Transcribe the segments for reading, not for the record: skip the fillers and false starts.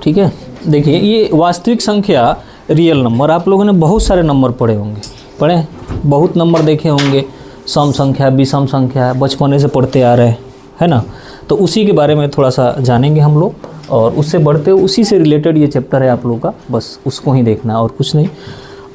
ठीक है, देखिए ये वास्तविक संख्या रियल नंबर, आप लोगों ने बहुत सारे नंबर पढ़े होंगे, पढ़े बहुत नंबर देखे होंगे, सम संख्या, विषम संख्या, बचपने से पढ़ते आ रहे हैं, है ना। तो उसी के बारे में थोड़ा सा जानेंगे हम लोग, और उससे बढ़ते उसी से रिलेटेड ये चैप्टर है आप लोगों का, बस उसको ही देखना और कुछ नहीं।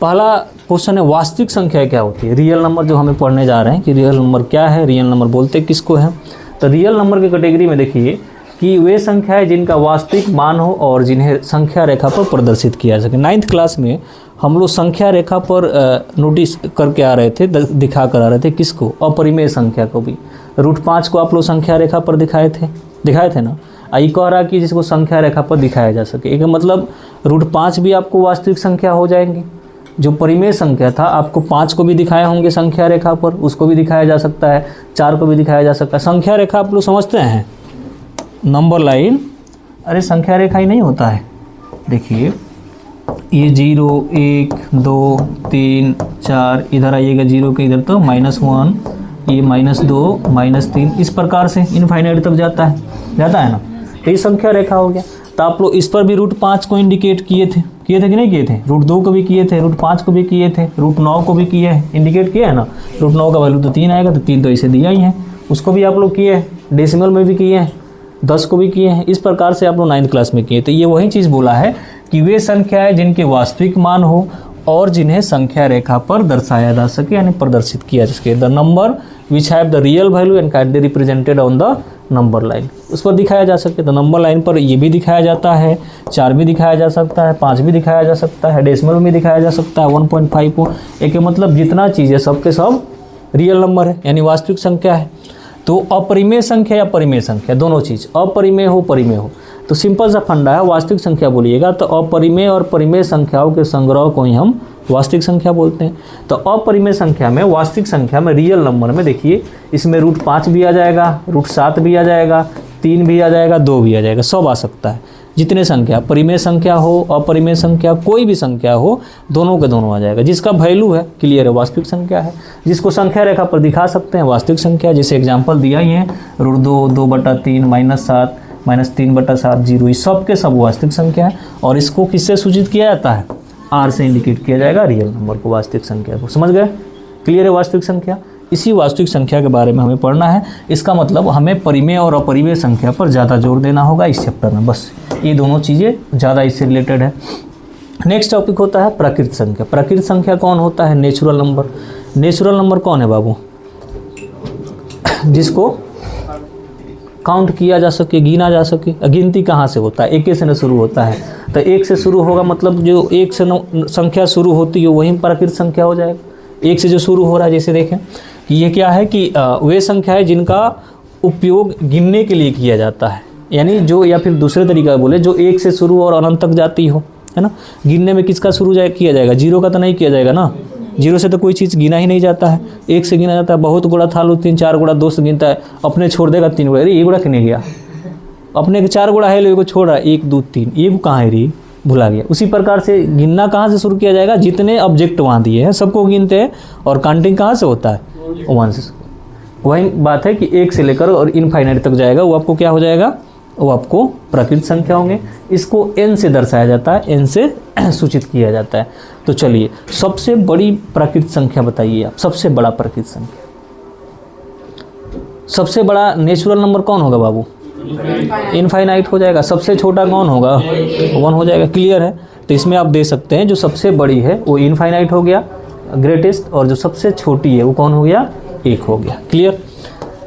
पहला क्वेश्चन है वास्तविक संख्या क्या होती है। रियल नंबर जो हमें पढ़ने जा रहे हैं कि रियल नंबर क्या है, रियल नंबर बोलते किसको हैं। तो रियल नंबर की कैटेगरी में देखिए कि वे संख्याएं जिनका वास्तविक मान हो और जिन्हें संख्या रेखा पर प्रदर्शित किया जा सके। 9th क्लास में हम लोग संख्या रेखा पर नोटिस करके आ रहे थे, दिखा कर आ रहे थे किसको, अपरिमेय संख्या को भी। √5 को आप लोग संख्या रेखा पर दिखाए थे ना। आई कह रहा कि जिसको संख्या रेखा पर दिखाया जा सके, एक मतलब √5 भी आपको वास्तविक संख्या हो जाएंगी। जो परिमेय संख्या था आपको 5 को भी दिखाए होंगे संख्या रेखा पर, उसको भी दिखाया जा सकता है, 4 को भी दिखाया जा सकता है। संख्या रेखा आप लोग समझते हैं, नंबर लाइन, अरे संख्या रेखा ही नहीं होता है। देखिए ये 0 1 2 3 4, इधर आइएगा 0 के इधर तो -1, ये -2 -3, इस प्रकार से इनफाइनाइट तक जाता है ना। तो ये संख्या रेखा हो गया। तो आप लोग इस पर भी √5 को इंडिकेट किए थे कि नहीं किए थे, √2 को भी किए थे, √5 को भी किए थे, √9 को भी किए हैं, इंडिकेट किया है ना। √9 का वैल्यू तो 3 आएगा, तो 3 तो इसे दिया ही है, उसको भी आप लोग किए हैं, डेसिमल में भी किए हैं, 10 को भी किए हैं। इस प्रकार से आप लोग 9th क्लास में किए। तो ये वही चीज़ बोला है कि वे संख्याएं जिनके वास्तविक मान हो और जिन्हें संख्या रेखा पर दर्शाया जा सके, यानी प्रदर्शित किया जा सके। The number which have the real value and can be represented on the number line, उस पर दिखाया जा सके। तो नंबर लाइन पर ये भी दिखाया जाता है, 4 भी दिखाया जा सकता है, 5 भी दिखाया जा सकता है, डेसिमल में दिखाया जा सकता है, 1.5 को। एक मतलब जितना चीज़ है सब के सब रियल नंबर है, यानी वास्तविक संख्या है। तो अपरिमेय संख्या या परिमेय संख्या, दोनों चीज़, अपरिमेय हो परिमेय हो, तो सिंपल सा फंडा है, वास्तविक संख्या बोलिएगा तो अपरिमेय और परिमेय संख्याओं के संग्रह को ही हम वास्तविक संख्या बोलते हैं। तो अपरिमेय संख्या में, वास्तविक संख्या में, रियल नंबर में देखिए इसमें √5 भी आ जाएगा, √7 भी आ जाएगा, 3 भी आ जाएगा, 2 भी आ जाएगा, सब आ सकता है। जितने संख्या, परिमेय संख्या हो अपरिमेय संख्या, कोई भी संख्या हो, दोनों के दोनों आ जाएगा। जिसका वैल्यू है क्लियर है, वास्तविक संख्या है। जिसको संख्या रेखा पर दिखा सकते हैं, वास्तविक संख्या। जैसे एग्जाम्पल दिया ही है, √2 2/3 -7 -3/7 0, ये सब के सब वास्तविक संख्या है। और इसको किससे सूचित किया जाता है, R से इंडिकेट किया जाएगा रियल नंबर को, वास्तविक संख्या को। समझ गए, क्लियर है वास्तविक संख्या। इसी वास्तविक संख्या के बारे में हमें पढ़ना है। इसका मतलब हमें परिमेय और अपरिमेय संख्या पर ज़्यादा जोर देना होगा इस चैप्टर में, बस ये दोनों चीज़ें ज़्यादा इससे रिलेटेड है। नेक्स्ट टॉपिक होता है प्रकृत संख्या। प्रकृत संख्या कौन होता है, नेचुरल नंबर। नेचुरल नंबर कौन है बाबू, जिसको काउंट किया जा सके, गिना जा सके। गिनती कहाँ से होता है, 1 से न शुरू होता है। तो 1 से शुरू होगा, मतलब जो 1 से संख्या शुरू होती है वही प्रकृत संख्या हो जाएगा। 1 से जो शुरू हो रहा है, जैसे देखें कि ये क्या है कि वे संख्याएं जिनका उपयोग गिनने के लिए किया जाता है, यानी जो, या फिर दूसरे तरीका बोले, जो 1 से शुरू और अनंत तक जाती हो, है ना। गिनने में किसका शुरू किया जाएगा, 0 का तो नहीं किया जाएगा ना। 0 से तो कोई चीज़ गिना ही नहीं जाता है, 1 से गिना जाता है। बहुत गुड़ा था लो 3 4 गुड़ा, 2 से गिनता है, अपने छोड़ देगा 3 गुड़ा, अरे ये गुड़ा किने गया, अपने के 4 गुड़ा है, लो को छोड़ रहा है, 1 2 3, ये कहाँ है रे, भुला गया। उसी प्रकार से गिनना कहाँ से शुरू किया जाएगा, जितने ऑब्जेक्ट वहाँ दिए हैं सबको गिनते हैं। और काउंटिंग कहाँ से होता है, 1 से। वही बात है कि 1 से लेकर और इनफाइनाइट तक जाएगा, वो आपको क्या हो जाएगा, वो आपको प्रकृत संख्या होंगे। इसको n से दर्शाया जाता है, n से सूचित किया जाता है। तो चलिए सबसे बड़ी प्रकृत संख्या बताइए आप, सबसे बड़ा प्रकृत संख्या, सबसे बड़ा नेचुरल नंबर कौन होगा बाबू, इनफाइनाइट हो जाएगा। सबसे छोटा कौन होगा, 1 हो जाएगा। क्लियर है। तो इसमें आप दे सकते हैं जो सबसे बड़ी है वो इनफाइनाइट हो गया, ग्रेटेस्ट, और जो सबसे छोटी है वो कौन हो गया, 1 हो गया। क्लियर।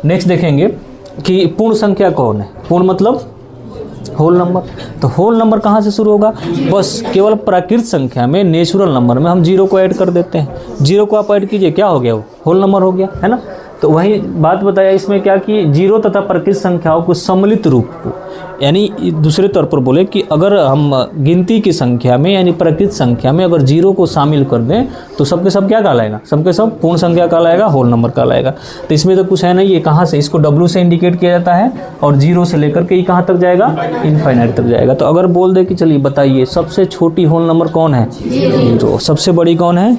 नेक्स्ट देखेंगे कि पूर्ण संख्या कौन है। पूर्ण मतलब होल नंबर। तो होल नंबर कहाँ से शुरू होगा, बस केवल प्राकृत संख्या में, नेचुरल नंबर में हम 0 को ऐड कर देते हैं। 0 को आप ऐड कीजिए, क्या हो गया, वो होल नंबर हो गया, है ना। तो वही बात बताया इसमें क्या कि 0 तथा प्रकृत संख्याओं को सम्मिलित रूप को, यानी दूसरे तौर पर बोले कि अगर हम गिनती की संख्या में यानी प्रकृत संख्या में अगर 0 को शामिल कर दें तो सबके सब क्या कहलाएगा, सबके सब पूर्ण संख्या कहलाएगा, होल नंबर कहलाएगा। तो इसमें तो कुछ है नहीं, ये कहाँ से, इसको W से इंडिकेट किया जाता है और 0 से लेकर के ये कहाँ तक जाएगा, इनफाइनाइट तक जाएगा। तो अगर बोल दे कि चलिए बताइए सबसे छोटी होल नंबर कौन है, 0। सबसे बड़ी कौन है,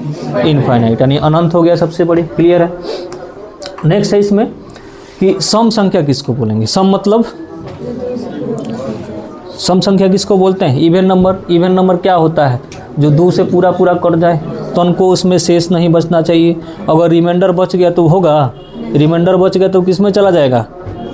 इनफाइनाइट, यानी अनंत हो गया सबसे बड़ी। क्लियर है। नेक्स्ट है इसमें कि सम संख्या किसको बोलेंगे। सम मतलब सम संख्या किसको बोलते हैं? Even number. इवन नंबर क्या होता है? जो 2 से पूरा पूरा कट जाए, तो उनको उसमें शेष नहीं बचना चाहिए। अगर रिमाइंडर बच गया तो होगा, रिमाइंडर बच गया तो किस में चला जाएगा?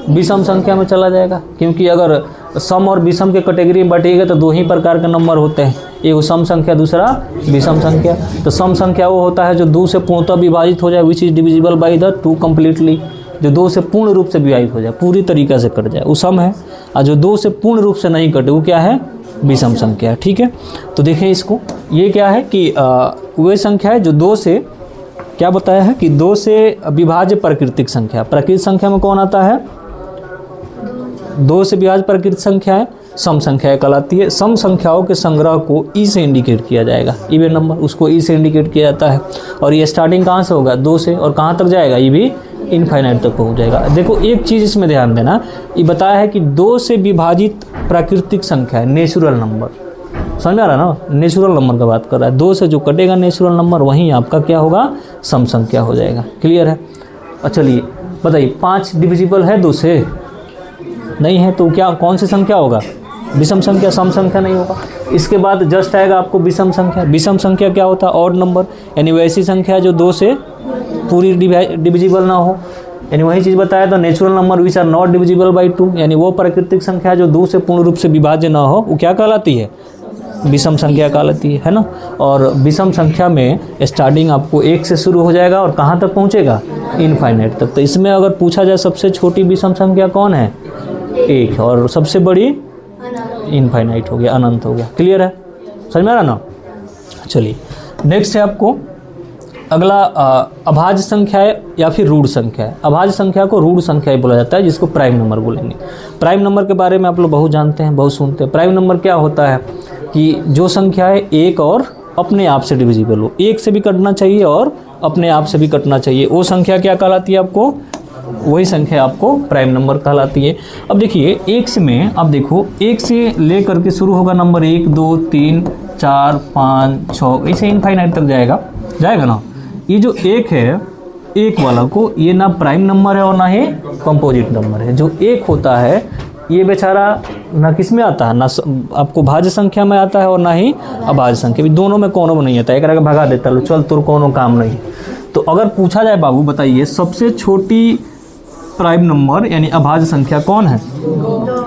विषम संख्या में चला जाएगा, क्योंकि अगर सम और विषम के कैटेगरी में बांटिएगा तो 2 ही प्रकार के नंबर होते हैं, एक सम संख्या, दूसरा विषम संख्या। तो सम संख्या वो होता है जो 2 से पूर्णतः विभाजित हो जाए, which is divisible by the 2 completely, जो 2 से पूर्ण रूप से विभाजित हो जाए, पूरी तरीके से कट जाए, वो सम है। और जो 2 से पूर्ण रूप से नहीं कटे वो क्या है? विषम संख्या। ठीक है, तो देखें इसको, ये क्या है कि वह संख्या है जो 2 से, क्या बताया है कि 2 से विभाज्य प्राकृतिक संख्या। प्राकृतिक संख्या में कौन आता है? 2 से विभाज्य प्राकृतिक संख्या है, सम संख्या कहलाती है। सम संख्याओं के संग्रह को ई से इंडिकेट किया जाएगा, इवन नंबर, उसको ई से इंडिकेट किया जाता है। और ये स्टार्टिंग कहाँ से होगा? 2 से, और कहाँ तक जाएगा? ये भी इनफाइनाइट तक पहुँच जाएगा। देखो एक चीज़ इसमें ध्यान देना, ये बताया है कि 2 से विभाजित प्राकृतिक संख्या है, नेचुरल नंबर। समझ में आ रहा ना? नेचुरल नंबर का बात कर रहा है। 2 से जो कटेगा नेचुरल नंबर, वहीं आपका क्या होगा? सम संख्या हो जाएगा। क्लियर है? चलिए बताइए, 5 डिविजिबल है 2 से? नहीं है, तो क्या कौन सी संख्या होगा? विषम संख्या, सम संख्या नहीं होगा। इसके बाद जस्ट आएगा आपको विषम संख्या। विषम संख्या क्या होता है? ऑड नंबर, यानी वैसी संख्या जो 2 से पूरी डिविजिबल ना हो, यानी वही चीज़ बताया था, natural number which are not divisible by 2, यानी वो प्राकृतिक संख्या जो 2 से पूर्ण रूप से विभाज्य ना हो, वो क्या कहलाती है? विषम संख्या कहलाती है ना। और विषम संख्या में स्टार्टिंग आपको 1 से शुरू हो जाएगा और कहाँ तक पहुँचेगा? इनफाइनाइट तक। तो इसमें अगर पूछा जाए सबसे छोटी विषम संख्या कौन है? 1, और सबसे बड़ी इनफाइनाइट हो गया, अनंत हो गया। क्लियर है? समझ में आ रहा ना? चलिए नेक्स्ट है आपको अगला अभाज्य संख्या है या फिर रूढ़ संख्या है। अभाज्य संख्या को रूढ़ संख्या ही बोला जाता है, जिसको प्राइम नंबर बोलेंगे। प्राइम नंबर के बारे में आप लोग बहुत जानते हैं, बहुत सुनते हैं। प्राइम नंबर क्या होता है कि जो संख्याएं 1 और अपने आप से डिविजिबल हो, 1 से भी कटना चाहिए और अपने आप से भी कटना चाहिए, वो संख्या क्या कहलाती है आपको? वही संख्या आपको प्राइम नंबर कहलाती है। अब देखिए 1 से में, अब देखो 1 से ले करके शुरू होगा नंबर 1, 2, 3, 4, 5, 6, ऐसे इनफाइनाइट तक जाएगा ना। ये जो 1 है, 1 वाला को, ये ना प्राइम नंबर है और ना ही कंपोजिट नंबर है। जो 1 होता है ये बेचारा ना किस में आता है, ना आपको भाज्य संख्या में आता है और ना ही अभाज्य संख्या भी, दोनों में कोनो में नहीं आता है। एक रहा भगा देता लो, चल तुर कोनो काम नहीं। तो अगर पूछा जाए बाबू बताइए सबसे छोटी प्राइम नंबर यानी अभाज्य संख्या कौन है?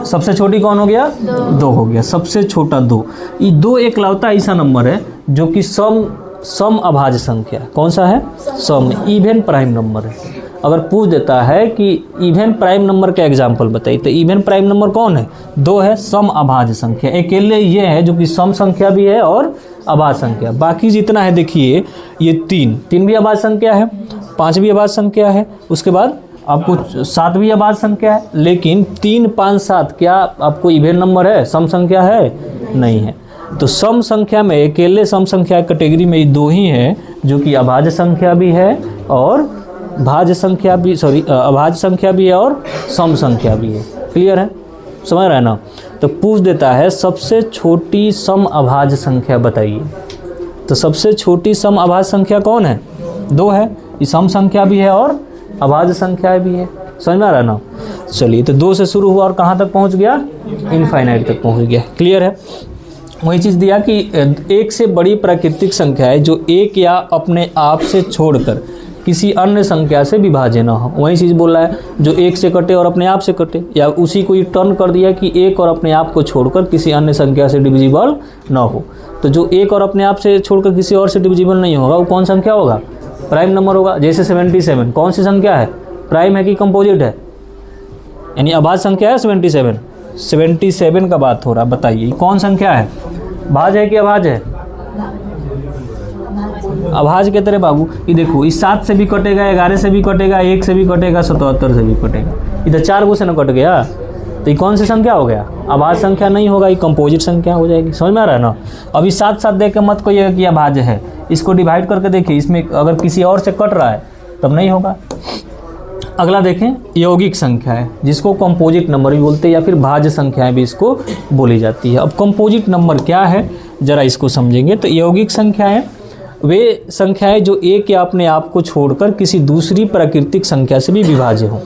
सबसे छोटी कौन हो गया? 2 हो गया, सबसे छोटा 2। ये 2 एकलौता ऐसा नंबर है जो कि सम अभाज्य संख्या। कौन सा है? सम, इवन प्राइम नंबर है। अगर पूछ देता है कि इवन प्राइम नंबर का एग्जाम्पल बताइए, तो इवन प्राइम नंबर कौन है? 2 है, सम अभाज्य संख्या। अकेले ये है जो कि सम संख्या भी है और अभाज्य संख्या। बाकी जितना है देखिए, ये 3 भी अभाज्य संख्या है, 5 भी अभाज्य संख्या है, उसके बाद आपको 7 भी अभाज्य संख्या है। लेकिन 3, 5, 7 क्या आपको इवन नंबर है? सम संख्या है? नहीं है। तो सम संख्या में, अकेले सम संख्या कैटेगरी में ये 2 ही है जो कि अभाज्य संख्या भी है और भाज्य संख्या भी, अभाज्य संख्या भी है और सम संख्या भी है। क्लियर है? समझ रहे हैं ना? तो पूछ देता है सबसे छोटी सम अभाज्य संख्या बताइए, तो सबसे छोटी सम अभाज्य संख्या कौन है? 2 है। ये सम संख्या भी है और अभाज्य संख्या भी है। समझ में आ रहा है ना? चलिए, तो 2 से शुरू हुआ और कहाँ तक पहुँच गया? इनफाइनाइट तक पहुँच गया। क्लियर है? वही चीज़ दिया कि 1 से बड़ी प्राकृतिक संख्या है जो 1 या अपने आप से छोड़कर किसी अन्य संख्या से विभाज्य ना हो। वही चीज़ बोल रहा है जो 1 से कटे और अपने आप से कटे, या उसी को ये टर्न कर दिया कि 1 और अपने आप को छोड़कर किसी अन्य संख्या से डिविजिबल ना हो। तो जो 1 और अपने आप से छोड़कर किसी और से डिविजिबल नहीं होगा वो कौन संख्या होगा? प्राइम नंबर होगा। जैसे 77 कौन सी संख्या है? प्राइम है कि कंपोजिट है? यानी अभाज्य संख्या है 77 का बात हो रहा है। बताइए कौन संख्या है? भाज्य है कि अभाज्य है? अभाज्य के तरह बाबू। ये देखो, इस 7 से भी कटेगा, 11 से भी कटेगा, 1 से भी कटेगा, 77 से भी कटेगा। इधर 4 गो से न कट गया, तो ये कौन सी संख्या हो गया? अभाज्य संख्या नहीं होगा, ये कंपोजिट संख्या हो जाएगी। समझ में आ रहा है ना? अभी 7 देख के मत कहिएगा कि अभाज्य है। इसको डिवाइड करके देखिए, इसमें अगर किसी और से कट रहा है तब नहीं होगा। अगला देखें, यौगिक संख्या है जिसको कंपोजिट नंबर भी बोलते हैं या फिर भाज्य संख्याएं भी इसको बोली जाती है। अब कंपोजिट नंबर क्या है जरा इसको समझेंगे। तो यौगिक संख्याएं वे संख्याएं जो 1 या अपने आप को छोड़कर किसी दूसरी प्राकृतिक संख्या से भी विभाज्य हों।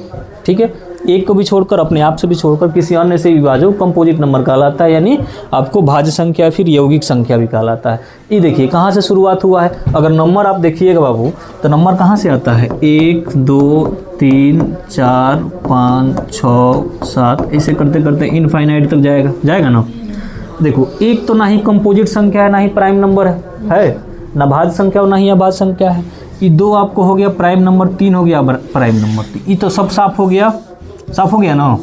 ठीक है? एक को भी छोड़कर, अपने आप से भी छोड़कर किसी अन्य से विभाज्य कंपोजिट नंबर कहलाता है, यानी आपको भाज्य संख्या फिर यौगिक संख्या भी कहलाता है। ये देखिए कहाँ से शुरुआत हुआ है, अगर नंबर आप देखिएगा बाबू तो नंबर कहाँ से आता है, 1 2 3 4 5 6 7 ऐसे करते करते इनफाइनाइट तक जाएगा ना। देखो एक तो ना ही कंपोजिट संख्या है ना ही प्राइम नंबर है ना भाज्य संख्या और ना ही अभाज्य संख्या है। ये 2 आपको हो गया प्राइम नंबर, 3 हो गया प्राइम नंबर। ये तो सब साफ हो गया ना।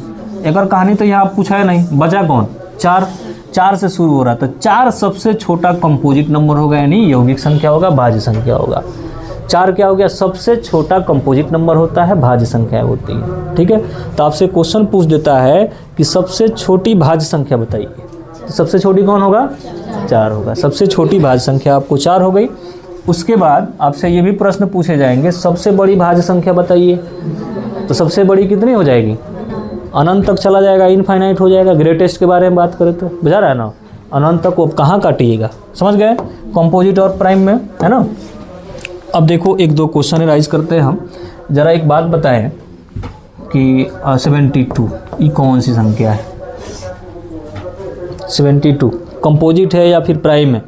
एक और कहानी तो यहाँ पूछा है नहीं, बचा कौन, 4 से शुरू हो रहा था। 4 सबसे छोटा कंपोजिट नंबर होगा, यानी यौगिक संख्या होगा, भाज्य संख्या होगा। 4 क्या हो गया, सबसे छोटा कंपोजिट नंबर होता है, भाज्य संख्या होती है। ठीक है, तो आपसे क्वेश्चन पूछ देता है कि सबसे छोटी भाज्य संख्या बताइए, तो सबसे छोटी कौन होगा, 4 होगा। सबसे छोटी भाज्य संख्या आपको 4 हो गई। उसके बाद आपसे ये भी प्रश्न पूछे जाएंगे, सबसे बड़ी भाज्य संख्या बताइए, तो सबसे बड़ी कितनी हो जाएगी, अनंत तक चला जाएगा, इनफाइनाइट हो जाएगा। ग्रेटेस्ट के बारे में बात करें तो बुझा रहा है ना, अनंत तक वो कहाँ काटिएगा, समझ गए, कंपोजिट और प्राइम में, है ना। अब देखो 1-2 क्वेश्चन राइज करते हैं हम। ज़रा एक बात बताएं कि 72 ये कौन सी संख्या है, 72 कंपोजिट है या फिर प्राइम है,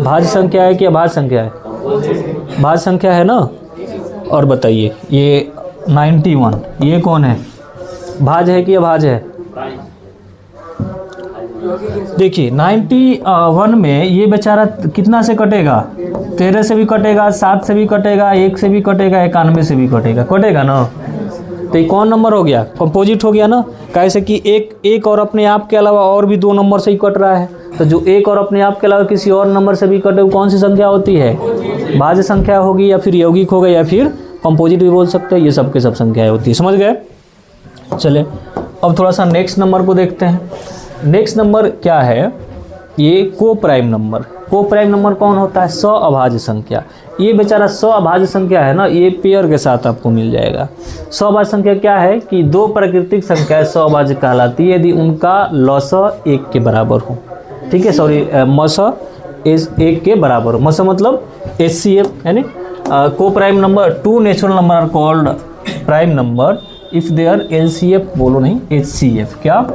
भाज्य संख्या है कि अभाज्य संख्या है, भाज्य संख्या है ना। और बताइए ये 91 ये कौन है, भाज्य है कि अभाज्य है। देखिए 91 में ये बेचारा कितना से कटेगा, 13 से भी कटेगा, 7 से भी कटेगा, 1 से भी कटेगा, 91 से भी कटेगा ना। तो ये कौन नंबर हो गया, कंपोजिट हो गया ना। कैसे कि एक और अपने आप के अलावा और भी 2 नंबर से ही कट रहा है, तो जो एक और अपने आप के अलावा किसी और नंबर से भी कटे वो कौन सी संख्या होती है, भाज्य संख्या होगी, या फिर यौगिक होगा, या फिर कंपोजिट भी बोल सकते हैं। ये सब के सब संख्याएं होती है, समझ गए। चले अब थोड़ा सा नेक्स्ट नंबर को देखते हैं। नेक्स्ट नंबर क्या है, ये को प्राइम नंबर। को प्राइम नंबर कौन होता है, अभाज्य संख्या। ये बेचारा अभाज्य संख्या है ना, ये पेयर के साथ आपको मिल जाएगा। अभाज्य संख्या क्या है कि 2 प्राकृतिक संख्याएं अभाज्य कहलाती है यदि उनका लस 1 के बराबर हो। ठीक है, सॉरी मस 1 के बराबर हो। मस मतलब HCF, यानी को prime number 2 natural number are called prime number if there LCF, बोलो नहीं, HCF। क्या,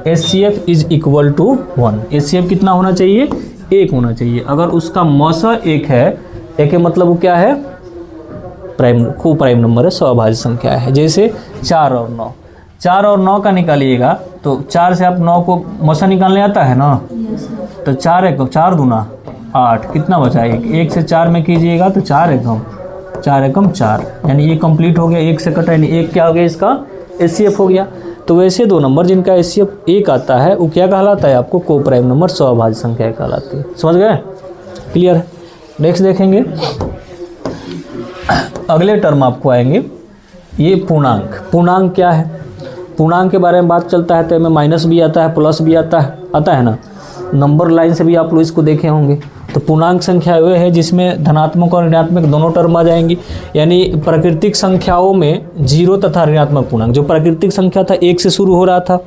HCF is equal to 1। HCF कितना होना चाहिए, 1 होना चाहिए। अगर उसका मस 1 है, 1 के मतलब वो क्या है, प्राइम, को प्राइम नंबर है, अभाज्य संख्या है। जैसे 4 और 9, 4 और 9 का निकालिएगा तो 4 से आप 9 को मसा निकालने आता है ना, तो 4 दूना 8, कितना बचा, 1 से 4 में कीजिएगा तो 4 एकम 4, यानी ये कंप्लीट हो गया। 1 से कटा, यानी 1 क्या हो गया, इसका HCF हो गया। तो वैसे 2 नंबर जिनका HCF 1 आता है वो क्या कहलाता है, आपको को प्राइम नंबर, अभाज्य संख्या कहलाती है। समझ गए, क्लियर है। नेक्स्ट देखेंगे, अगले टर्म आपको आएंगे ये पूर्णांक। पूर्णांक क्या है, पूर्णांक के बारे में बात चलता है तो इसमें माइनस भी आता है, प्लस भी आता है ना। नंबर लाइन से भी आप लोग इसको देखे होंगे। तो पूर्णांक संख्या वह है जिसमें धनात्मक और ऋणात्मक दोनों टर्म आ जाएंगी। यानी प्राकृतिक संख्याओं में 0 तथा ऋणात्मक पूर्णांक, जो प्राकृतिक संख्या था 1 से शुरू हो रहा था,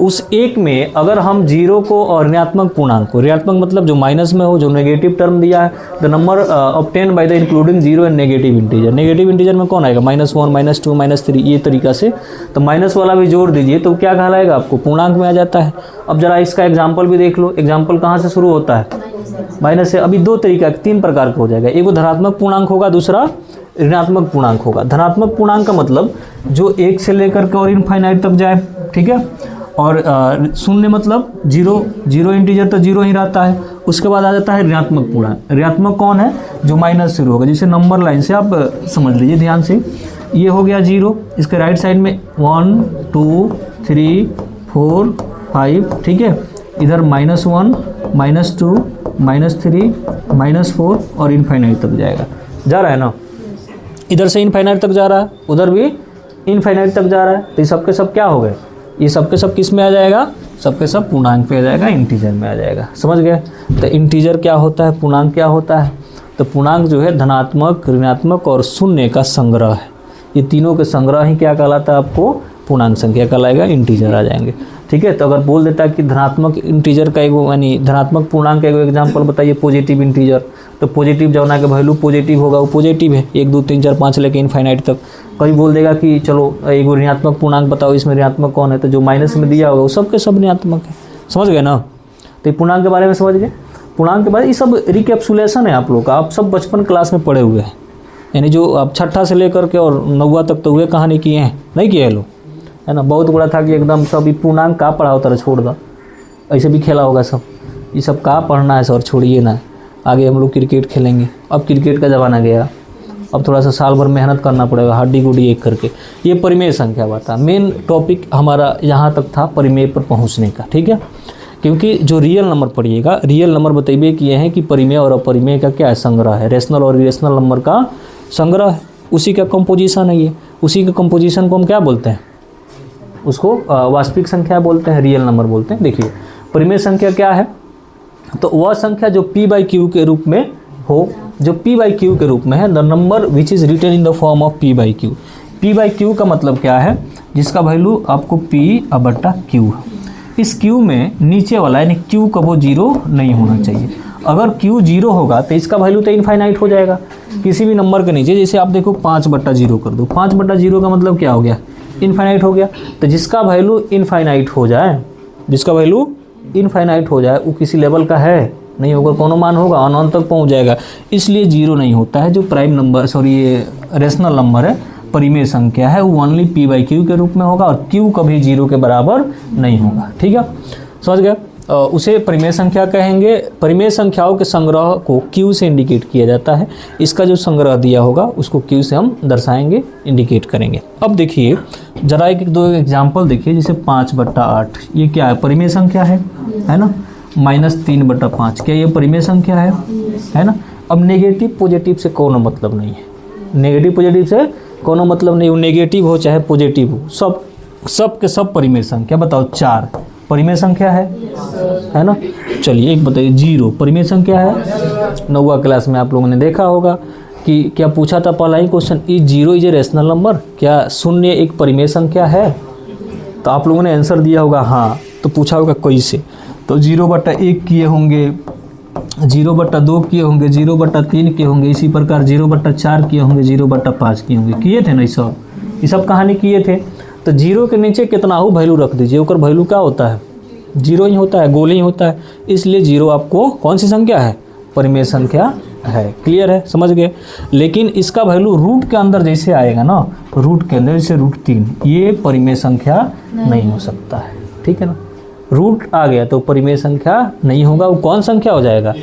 उस 1 में अगर हम 0 को और ऋणात्मक पूर्णांक को, ऋणात्मक मतलब जो माइनस में हो, जो नेगेटिव टर्म दिया है, the number obtain by the including 0 and negative integer. Negative integer में कौन आएगा, -1, -2, -3, ये तरीका से। तो माइनस वाला भी जोड़ दीजिए तो क्या कहलाएगा, आपको पूर्णांक में आ जाता है। अब जरा इसका एग्जाम्पल भी देख लो। एग्जाम्पल कहाँ से शुरू होता है, माइनस से। अभी 2 तरीका, 3 प्रकार का हो जाएगा। एक वो धनात्मक पूर्णांक होगा, दूसरा ऋणात्मक पूर्णांक होगा। धनात्मक पूर्णांक का मतलब जो 1 से लेकर के और इनफाइनाइट तक जाए, ठीक है। और शून्य मतलब 0 इंटीजर तो 0 ही रहता है। उसके बाद आ जाता है ऋणात्मक पूर्णांक। ऋणात्मक कौन है, जो माइनस शुरू होगा। जैसे नंबर लाइन से आप समझ लीजिए ध्यान से, ये हो गया 0, इसके राइट साइड में 1 2 3 4 5, ठीक है। इधर -1 -2 -3 -4 और इनफाइनाइट तक जाएगा, जा रहा है ना। इधर से इनफाइनाइट तक जा रहा है, उधर भी इनफाइनाइट तक जा रहा है। तो ये सब के सब क्या हो गए, ये सब के सब किस में आ जाएगा, सब के सब पूर्णांक पे आ जाएगा, इंटीजर में आ जाएगा। समझ गए। तो इंटीजर क्या होता है, पूर्णांक क्या होता है। तो पूर्णांक जो है धनात्मक, ऋणात्मक और शून्य का संग्रह है। ये तीनों के संग्रह ही क्या कहलाता है, आपको पूर्णांक संख्या कहलाएगा, इंटीजर आ जाएंगे। ठीक है। तो अगर बोल देता कि धनात्मक इंटीजर का एगो यानी धनात्मक पूर्णांक का एगो एग्जाम्पल बताइए पॉजिटिव इंटीजर, तो पॉजिटिव जो ना के वैल्यू पॉजिटिव होगा वो पॉजिटिव है 1 2 3 4 5 लेके इनफाइनाइट तक। कभी बोल देगा कि चलो एगो ऋणात्मक पूर्णांक बताओ, इसमें ऋणात्मक कौन है, तो जो माइनस में दिया होगा वो सब के सब ऋणात्मक है। समझ गए ना। तो ये पूर्णांक के बारे में समझ गए। पूर्णांक के बारे में ये सब रिकैप्सुलेशन है आप लोग का, आप सब बचपन क्लास में पढ़े हुए हैं, यानी जो आप छठा से लेकर के और 9वां तक तो हुए कहानी किए हैं, नहीं किए हैं लोग, है ना। बहुत बड़ा था कि एकदम सब ये पूर्णांक का पढ़ा होता है, छोड़ दो, ऐसे भी खेला होगा सब, ये सब का पढ़ना है सर, छोड़िए ना, आगे हम लोग क्रिकेट खेलेंगे। अब क्रिकेट का ज़माना गया, अब थोड़ा सा साल भर मेहनत करना पड़ेगा, हड्डी गुड्डी एक करके। ये परिमेय संख्या बात था, मेन टॉपिक हमारा यहाँ तक था परिमेय पर पहुँचने का, ठीक है। क्योंकि जो रियल नंबर पढ़िएगा, रियल नंबर बताइए कि ये है कि परिमेय और अपरिमेय का क्या है, संग्रह है, रेशनल और इरेशनल नंबर का संग्रह है, उसी का कंपोजिशन है ये, उसी के कंपोजिशन को हम क्या बोलते हैं, उसको वास्तविक संख्या बोलते हैं, रियल नंबर बोलते हैं। देखिए परिमेय संख्या क्या है, तो वह संख्या जो p/q के रूप में हो, जो p/q के रूप में है, the number which is written in the form of p/q। p/q का मतलब क्या है, जिसका वैल्यू आपको p/q, इस q में नीचे वाला यानी q का वो जीरो नहीं होना चाहिए। अगर q जीरो होगा तो इसका वैल्यू तो इनफाइनाइट हो जाएगा किसी भी नंबर के नीचे। जैसे आप देखो 5/0 कर दो, 5/0 का मतलब क्या हो गया, इनफाइनाइट हो गया। तो जिसका वैल्यू इनफाइनाइट हो जाए, जिसका वैल्यू इनफाइनाइट हो जाए वो किसी लेवल का है नहीं होगा, कोनो मान होगा अनंत तक पहुंच जाएगा, इसलिए जीरो नहीं होता है। जो प्राइम नंबर सॉरी ये रेशनल नंबर है, परिमेय संख्या है, वो ओनली p/q के रूप में होगा और q कभी जीरो के बराबर नहीं होगा, ठीक है, समझ गए। उसे परिमेय संख्या कहेंगे। परिमेय संख्याओं के संग्रह को q से इंडिकेट किया जाता है। इसका जो संग्रह दिया होगा उसको q से हम दर्शाएंगे, इंडिकेट करेंगे। अब देखिए जरा एक दो एग्जाम्पल देखिए, जैसे 5/8 ये क्या है, परिमेय संख्या है ना। -3/5 क्या ये परिमेय संख्या है ना। अब नेगेटिव पॉजिटिव से कोनो मतलब नहीं है, नेगेटिव पॉजिटिव से कोनो मतलब नहीं, वो नेगेटिव हो चाहे पॉजिटिव हो, सब के सब परिमेय संख्या। बताओ 4 परिमेय संख्या है ना। चलिए एक बताइए 0 परिमेय संख्या है। 9वां क्लास में आप लोगों ने देखा होगा कि क्या पूछा था पहला ही question, is 0 is a rational number, क्या 0 एक परिमेय संख्या है। तो आप लोगों ने आंसर दिया होगा हाँ, तो पूछा होगा कैसे, तो 0/1 किए होंगे, 0/2 किए होंगे, 0/3 किए होंगे, इसी प्रकार 0/4 किए होंगे, 0/5 किए होंगे, किए थे ना ये सब कहानी किए थे। तो 0 के नीचे कितना हो वैल्यू रख दीजिए, ऊपर वैल्यू क्या होता है, 0 ही होता है, गोल ही होता है, इसलिए 0 आपको कौन सी संख्या है, परिमेय संख्या है। क्लियर है, समझ गए। लेकिन इसका वैल्यू रूट के अंदर जैसे आएगा ना, रूट के अंदर जैसे √3, ये परिमेय संख्या नहीं हो सकता है, ठीक है ना। रूट आ गया तो परिमेय संख्या नहीं होगा, वो कौन संख्या हो जाएगा,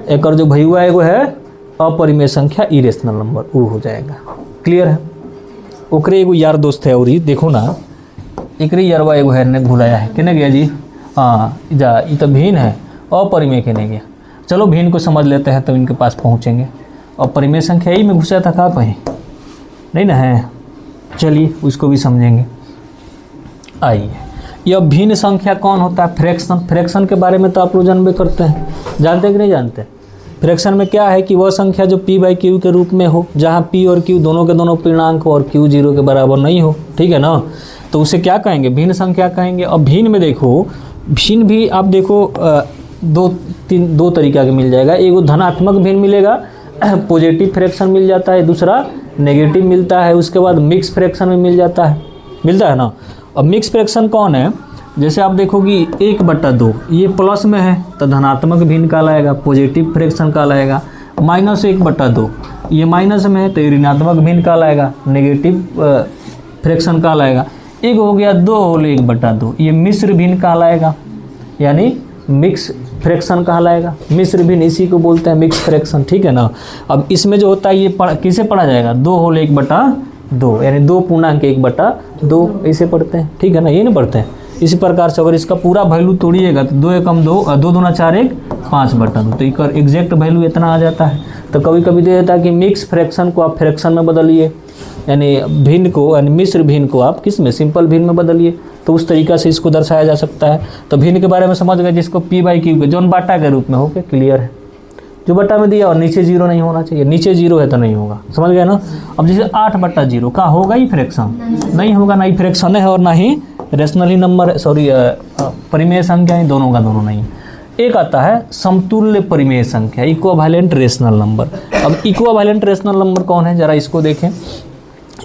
एक और जो भैया एगो है अपरिमेय संख्या, इरेशनल नंबर, वो हो जाएगा। क्लियर है। ओकरे एगो यार दोस्त है और देखो ना, एकरे यारवा एगो है ने भुलाया है, केने गया जी, हाँ जा ये तो भिन्न है, अपरिमेय केने गया। चलो भिन्न को समझ लेते हैं तो इनके पास पहुँचेंगे। और परिमेय संख्या ही में घुसा था कहाँ कहीं नहीं ना है, चलिए उसको भी समझेंगे। आइए, यह भिन्न संख्या कौन होता है, फ्रैक्शन। फ्रैक्शन के बारे में तो आप लोग जानबे करते हैं, जानते हैं कि नहीं जानते। फ्रैक्शन में क्या है कि वह संख्या जो p/q के रूप में हो, जहाँ p और q दोनों के दोनों पूर्णांक हो और q 0 के बराबर नहीं हो, ठीक है ना, तो उसे क्या कहेंगे, भिन्न संख्या कहेंगे। और भिन्न में देखो, भिन्न भी आप देखो दो तरीका के मिल जाएगा। एगो धनात्मक भिन्न मिलेगा, पॉजिटिव फ्रैक्शन मिल जाता है, दूसरा नेगेटिव मिलता है, उसके बाद मिक्स फ्रैक्शन में मिलता है ना। अब मिक्स फ्रैक्शन कौन है, जैसे आप देखो कि 1/2 ये प्लस में है तो धनात्मक भिन्न कहलाएगा, पॉजिटिव फ्रैक्शन कहलाएगा। -1/2 ये माइनस में है तो ये ऋणात्मक भिन्न कहलाएगा, नेगेटिव फ्रैक्शन कहलाएगा। एक हो गया 2/1/2 ये मिश्र भिन्न कहलाएगा, यानी मिक्स फ्रैक्शन कहलाएगा। मिश्र भिन्न इसी को बोलते हैं मिक्स फ्रैक्शन, ठीक है ना। अब इसमें जो होता है ये किसे पढ़ा जाएगा, 2/1/2 यानी 2 पूर्णांक 1/2 ऐसे पढ़ते हैं, ठीक है ना, ये नहीं पढ़ते हैं। इसी प्रकार से अगर इसका पूरा वैल्यू तोड़िएगा तो 2 एकम 2, 2 दूना 4 1 5/2, तो इसका एग्जैक्ट वैल्यू इतना आ जाता है। तो कभी कभी दे देता है कि मिक्स फ्रैक्शन को आप फ्रैक्शन में बदलिए, यानी भिन्न को यानी मिश्र भिन्न को आप किस में, सिंपल भिन्न में बदलिए, तो उस तरीका से इसको दर्शाया जा सकता है। तो भिन्न के बारे में समझ गए, जिसको p/q के जौन बाटा के रूप में हो के, क्लियर है। जो बटा में दिया और नीचे 0 नहीं होना चाहिए, नीचे 0 है तो नहीं होगा, समझ गए ना। अब जैसे 8/0 का होगा ही फ्रैक्शन, नहीं होगा, ना ही फ्रैक्शन है और ना ही रेशनल ही नंबर, सॉरी परिमेय संख्या ही, दोनों का दोनों नहीं। एक आता है समतुल्य परिमेय संख्या, इक्विवेलेंट रेशनल नंबर। अब इक्विवेलेंट रेशनल नंबर कौन है, जरा इसको देखें।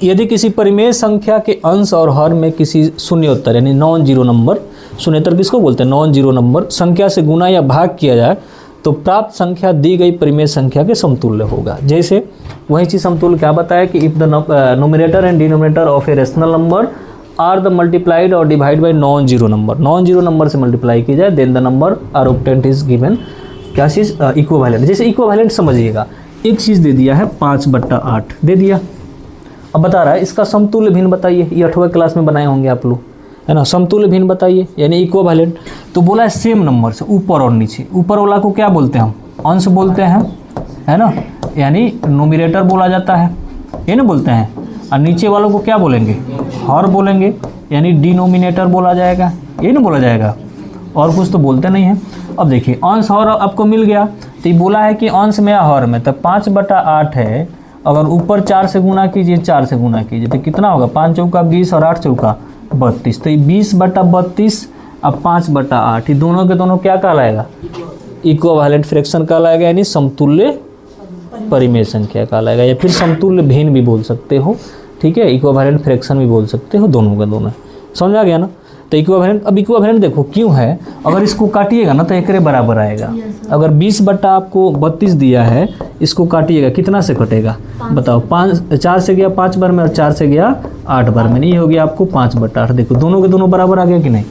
यदि किसी परिमेय संख्या के अंश और हर में किसी शून्योत्तर यानी नॉन जीरो नंबर, शून्योत्तर किसको बोलते हैं, नॉन जीरो नंबर संख्या से गुना या भाग किया जाए तो प्राप्त संख्या दी गई परिमेय संख्या के समतुल्य होगा। जैसे वही चीज़ समतुल्य क्या बताया कि if the nominator and denominator of a rational number are the multiplied और divide by non zero number, non zero number से मल्टीप्लाई की जाए, then the number are obtained is given, क्या चीज़, इक्विवेलेंट। जैसे इक्विवेलेंट समझिएगा, एक चीज़ दे दिया है 5/8 दे दिया, अब बता रहा है इसका समतुल्य भिन्न बताइए। ये 8वें क्लास में बनाए होंगे आप लोग, है ना, समतुल्य भिन्न बताइए यानी इक्विवेलेंट। तो बोला है सेम नंबर से ऊपर और नीचे, ऊपर वाला को क्या बोलते हैं हम, अंश बोलते हैं, है ना, यानी नोमिनेटर बोला जाता है, ये ना बोलते हैं, और नीचे वालों को क्या बोलेंगे, हर बोलेंगे, यानी डिनोमिनेटर बोला जाएगा, ये ना बोला जाएगा, और कुछ तो बोलते नहीं हैं। अब देखिए अंश हर आपको मिल गया, तो ये बोला है कि अंश में या हर में, तो 5/8 है, अगर ऊपर 4 से गुना कीजिए, 4 से गुना कीजिए तो कितना होगा, 5 चौका 20 और 8 चौका 32, तो ये 20/32 अब 5/8, ये दोनों के दोनों क्या कहलाएगा, इक्विवेलेंट फ्रैक्शन कहलाएगा, यानी समतुल्य परिमेय संख्या कहलाएगा, या फिर समतुल्य भिन्न भी बोल सकते हो, ठीक है, इक्विवेलेंट फ्रैक्शन भी बोल सकते हो, दोनों का दोनों। समझ आ गया ना। तो इक्विवेलेंट, अब इक्विवेलेंट देखो क्यों है, अगर इसको काटिएगा ना तो एकरे बराबर आएगा। अगर 20/32 दिया है, इसको काटिएगा कितना से कटेगा बताओ, 4 से गया 5 बार में और 4 से गया 8 बार में, नहीं हो गया आपको 5/8। देखो दोनों के दोनों बराबर आ गया कि नहीं।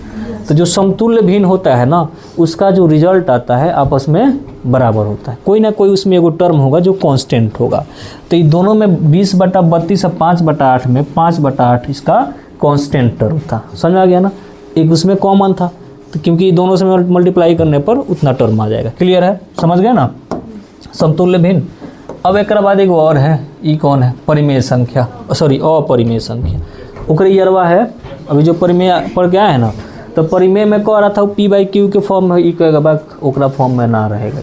तो जो समतुल्य भिन्न होता है ना, उसका जो रिजल्ट आता है आपस में बराबर होता है, कोई ना कोई उसमें एगो टर्म होगा जो कांस्टेंट होगा। तो ये दोनों में 20/32 और 5/8 में 5/8 इसका कांस्टेंट टर्म था। समझ आ गया ना, एक उसमें कॉमन था, तो क्योंकि दोनों से मल्टीप्लाई करने पर उतना टर्म आ जाएगा। क्लियर है, समझ गए ना, समतुल्य भिन्न। अब एक बाद एक और है, ये कौन है, परिमेय संख्या, सॉरी अपरिमेय संख्या, ओकरे यरवा है। अभी जो परिमेय पर क्या है ना, तो परिमेय में कह रहा था P/Q के फॉर्म में, ई कहेगा बाक ओकरा फॉर्म में ना रहेगा,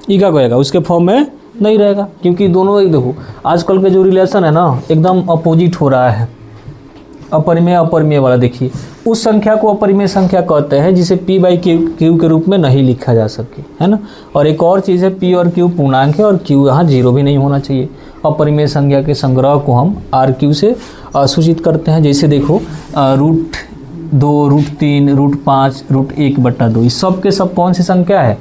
ये क्या कहेगा, उसके फॉर्म में नहीं रहेगा, क्योंकि दोनों एक देखो आजकल के जो रिलेशन है ना एकदम अपोजिट हो रहा है। अपरिमेय अपरिमेय वाला देखिए, उस संख्या को अपरिमेय संख्या कहते हैं जिसे P/Q के रूप में नहीं लिखा जा सके, है ना। और एक और चीज़ है P और Q पूर्णांक है, और Q यहाँ 0 भी नहीं होना चाहिए। अपरिमेय संख्या के संग्रह को हम RQ से सूचित करते हैं। जैसे देखो √2, √3, √5, √1/2, इस सब के सब कौन सी संख्या है,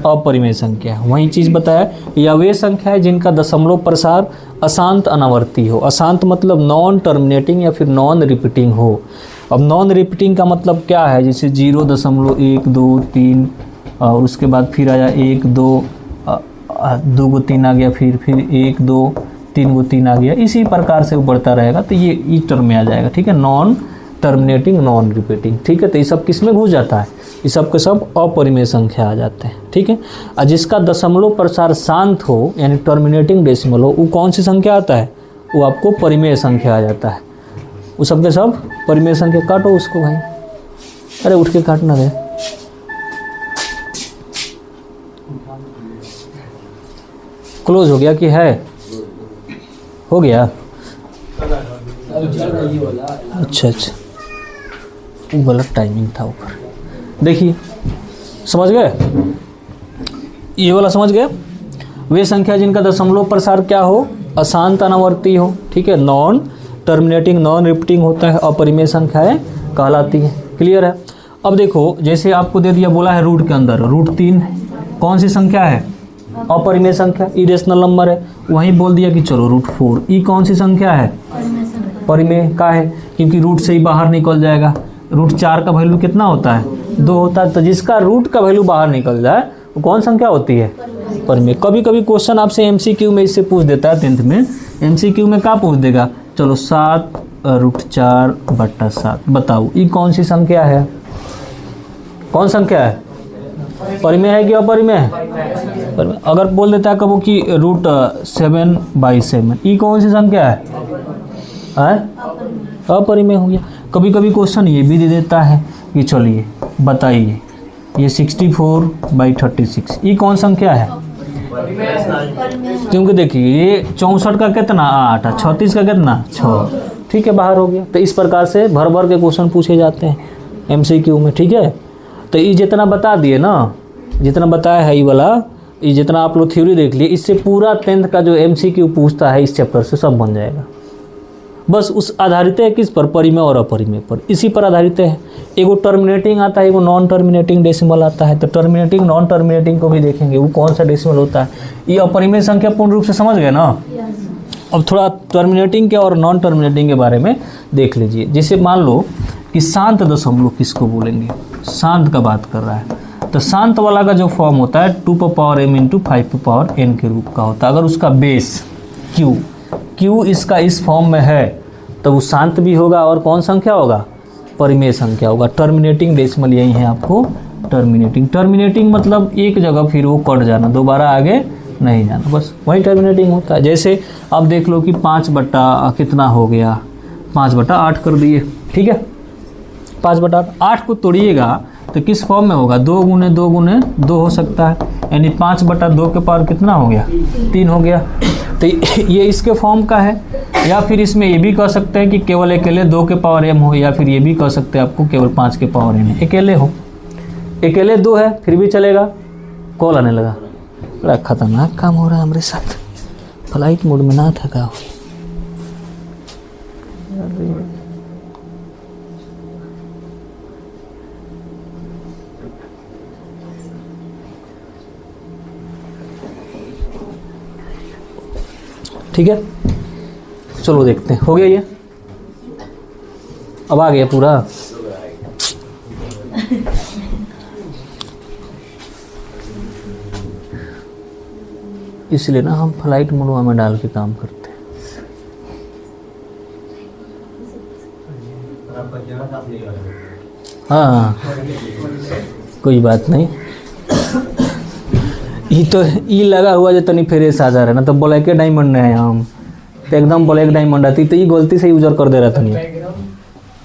अपरिमेय संख्या है। वही चीज़ बताया, या वे संख्या है जिनका दशमलव प्रसार अशांत अनावर्ती हो। अशांत मतलब नॉन टर्मिनेटिंग या फिर नॉन रिपीटिंग हो। अब नॉन रिपीटिंग का मतलब क्या है, जैसे 0.1, 2, 3 और उसके बाद फिर आया 1, 2, 2 को 3 आ गया, फिर 1, 2, 3 को 3 आ गया, इसी प्रकार से वो बढ़ता रहेगा, तो ये इस टर्म में आ जाएगा, ठीक है, नॉन टर्मिनेटिंग नॉन रिपीटिंग, ठीक है। तो ये सब किस में घुस जाता है, ये सब के सब अपरिमेय संख्या आ जाते हैं, ठीक है। और जिसका दशमलव प्रसार शांत हो यानी टर्मिनेटिंग डेसिमल हो, वो कौन सी संख्या आता है, वो आपको परिमेय संख्या आ जाता है। वो सब के सब परिमेय संख्या। काटो उसको भाई, अरे उठ के काटना दे। क्लोज हो गया कि है, हो गया, अच्छा, वो गलत टाइमिंग था ऊपर। देखिए समझ गए, ये वाला समझ गए, वे संख्या जिनका दशमलव प्रसार क्या हो, अशांत अनावर्ती हो, ठीक है, नॉन टर्मिनेटिंग नॉन रिपीटिंग होता है, अपरिमेय संख्याएं कहलाती है। क्लियर है। अब देखो जैसे आपको दे दिया, बोला है रूट के अंदर √3 कौन सी संख्या है, अपरिमेय संख्या, इरेशनल नंबर है। वहीं बोल दिया कि चलो √4 ई कौन सी संख्या है, परिमेय का है, क्योंकि रूट से ही बाहर निकल जाएगा। √4 का वैल्यू कितना होता है, 2 होता है, तो जिसका रूट का वैल्यू बाहर निकल जाए वो कौन संख्या होती है, परिमेय। कभी कभी क्वेश्चन आपसे MCQ में इससे पूछ देता है, 10th में MCQ में क्या पूछ देगा, चलो 7 √4/7 बताओ ये कौन सी संख्या है, कौन संख्या है, परिमेय है कि अपरिमेय है, परिमेय। अगर बोल देता है कबो कि √7/7 ये कौन सी संख्या है, अपरिमेय हो गया। कभी कभी क्वेश्चन ये भी दे देता है कि चलिए बताइए ये 64/36 ये कौन संख्या है, क्योंकि देखिए ये 64 का कितना 8, 36 का कितना 6, ठीक है, बाहर हो गया। तो इस प्रकार से भर भर के क्वेश्चन पूछे जाते हैं MCQ में, ठीक है। तो ये जितना बता दिए ना, जितना बताया है ये वाला, ये जितना आप लोग थ्योरी देख लिए, इससे पूरा 10th का जो MCQ पूछता है इस चैप्टर से सब बन जाएगा। बस उस आधारित है किस पर, परिमेय और अपरिमेय पर, इसी पर आधारित है। एगो टर्मिनेटिंग आता है, एगो नॉन टर्मिनेटिंग डेसिमल आता है। तो टर्मिनेटिंग नॉन टर्मिनेटिंग को भी देखेंगे, वो कौन सा डेसिमल होता है। ये अपरिमेय संख्या पूर्ण रूप से समझ गए ना। अब थोड़ा टर्मिनेटिंग के और नॉन टर्मिनेटिंग के बारे में देख लीजिए। जैसे मान लो कि शांत दशमलव किसको बोलेंगे, शांत का बात कर रहा है। तो शांत वाला का जो फॉर्म होता है 2m × 5n के रूप का होता है। अगर उसका बेस q इसका इस फॉर्म में है तो वो शांत भी होगा और कौन संख्या होगा, परिमेय संख्या होगा। टर्मिनेटिंग डेसिमल यही है आपको टर्मिनेटिंग मतलब एक जगह फिर वो कट जाना, दोबारा आगे नहीं जाना, बस वही टर्मिनेटिंग होता है। जैसे अब देख लो कि 5 बटा कितना हो गया, 5/8 कर दिए, ठीक है। 5/8 को तोड़िएगा तो किस फॉर्म में होगा, 2 × 2 × 2 हो सकता है, यानी 5/2 के पावर कितना हो गया, 3 हो गया। तो ये इसके फॉर्म का है। या फिर इसमें ये भी कह सकते हैं कि केवल अकेले 2 के पावर m हो, या फिर ये भी कह सकते हैं आपको केवल 5 के पावर n अकेले हो। अकेले 2 है फिर भी चलेगा, कॉल आने लगा, बड़ा खतरनाक काम हो रहा है हमारे साथ, फ्लाइट मोड में ना थका हो। ठीक है, चलो देखते हैं, हो गया ये, अब आ गया पूरा। इसलिए ना हम फ्लाइट मोड में डाल के काम करते हैं। हाँ कोई बात नहीं, ये तो ई लगा हुआ जो तनी फ्रेश आ जा रहा है ना, तो ब्लैक डायमंड है हम, तो एकदम ब्लैक डायमंड आती, तो ये गलती से यूजर कर दे रहा था नहीं,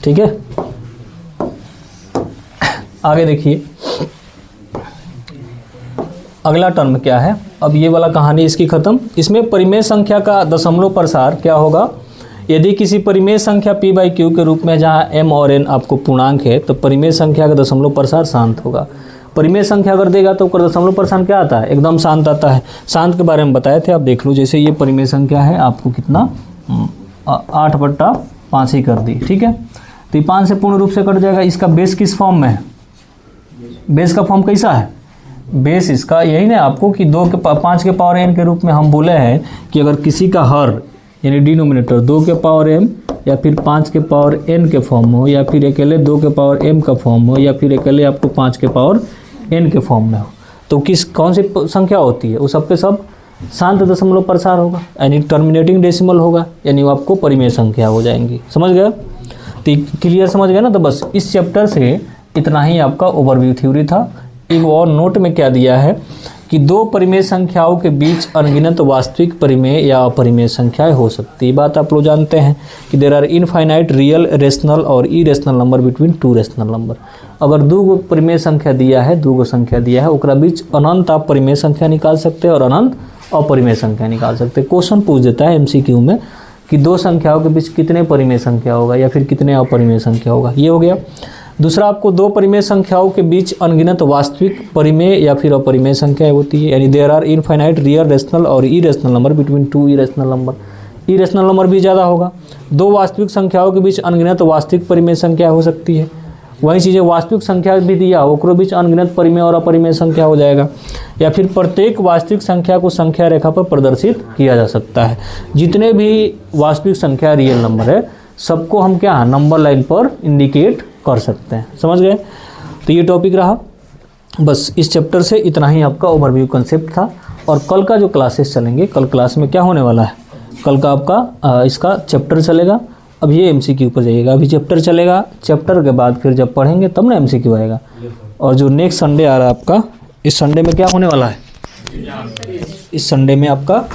ठीक है। आगे देखिए अगला टर्म क्या है। अब ये वाला कहानी इसकी खत्म। इसमें परिमेय संख्या का दशमलव प्रसार क्या होगा, यदि किसी परिमेय संख्या p/q के रूप में जहाँ m और n आपको पूर्णांक है, तो परिमेय संख्या का दशमलव प्रसार शांत होगा। परिमेय संख्या अगर देगा तो दशमलव प्रसार क्या आता है, एकदम शांत आता है। शांत के बारे में बताए थे, आप देख लो। जैसे ये परिमेय संख्या है, आपको कितना 8/5 ही कर दी, ठीक है। तो ये 5 से पूर्ण रूप से कट जाएगा। इसका बेस किस फॉर्म में है, बेस का फॉर्म कैसा है, बेस इसका यही ना आपको कि 5 के पावर n के रूप में हम बोले हैं कि अगर किसी का हर यानी डिनोमिनेटर 2 के पावर m या फिर 5 के पावर n के फॉर्म हो, या फिर अकेले 2 के पावर m का फॉर्म हो, या फिर अकेले आपको 5 के पावर n के फॉर्म में हो, तो कौन सी संख्या होती है, वो सब पे सब शांत दशमलव प्रसार होगा, यानी टर्मिनेटिंग डेसिमल होगा, यानी वो आपको परिमेय संख्या हो जाएंगी। समझ गए, तो क्लियर समझ गए ना। तो बस इस चैप्टर से इतना ही आपका ओवरव्यू थ्योरी था। एक और नोट में क्या दिया है कि 2 परिमेय संख्याओं के बीच अनगिनत वास्तविक परिमेय या अपरिमेय संख्याएं हो सकती है। बात आप लोग जानते हैं कि there are infinite real rational और irrational number between 2 rational number. अगर 2 परिमेय संख्या दिया है, 2 संख्या दिया है, ओकरा बीच अनंत आप परिमेय संख्या निकाल सकते हैं और अनंत अपरिमेय संख्या निकाल सकते हैं। क्वेश्चन पूछ देता है MCQ में कि 2 संख्याओं के बीच कितने परिमेय संख्या होगा या फिर कितने अपरिमेय संख्या होगा, ये हो गया। दूसरा, आपको 2 परिमेय संख्याओं के बीच अनगिनत वास्तविक परिमेय या फिर अपरिमेय संख्याएं होती है, यानी there are infinite real rational और irrational number between 2 irrational number. Irrational number भी ज़्यादा होगा। 2 वास्तविक संख्याओं के बीच अनगिनत वास्तविक परिमेय संख्या हो सकती है। वही चीज़ें वास्तविक संख्या भी दिया हो, ओकरो बीच अनगिनत परिमेय और अपरिमेय संख्या हो जाएगा। या फिर प्रत्येक वास्तविक संख्या को संख्या रेखा पर प्रदर्शित किया जा सकता है। जितने भी वास्तविक संख्या रियल नंबर है, सबको हम क्या नंबर लाइन पर इंडिकेट कर सकते हैं। समझ गए, तो ये टॉपिक रहा। बस इस चैप्टर से इतना ही आपका ओवरव्यू कंसेप्ट था। और कल का जो क्लासेस चलेंगे, कल क्लास में क्या होने वाला है, कल का आपका इसका चैप्टर चलेगा। अब ये MCQ पर जाइएगा, अभी चैप्टर चलेगा, चैप्टर के बाद फिर जब पढ़ेंगे तब ना MCQ आएगा। और जो नेक्स्ट संडे आ रहा है आपका, इस संडे में क्या होने वाला है, इस संडे में आपका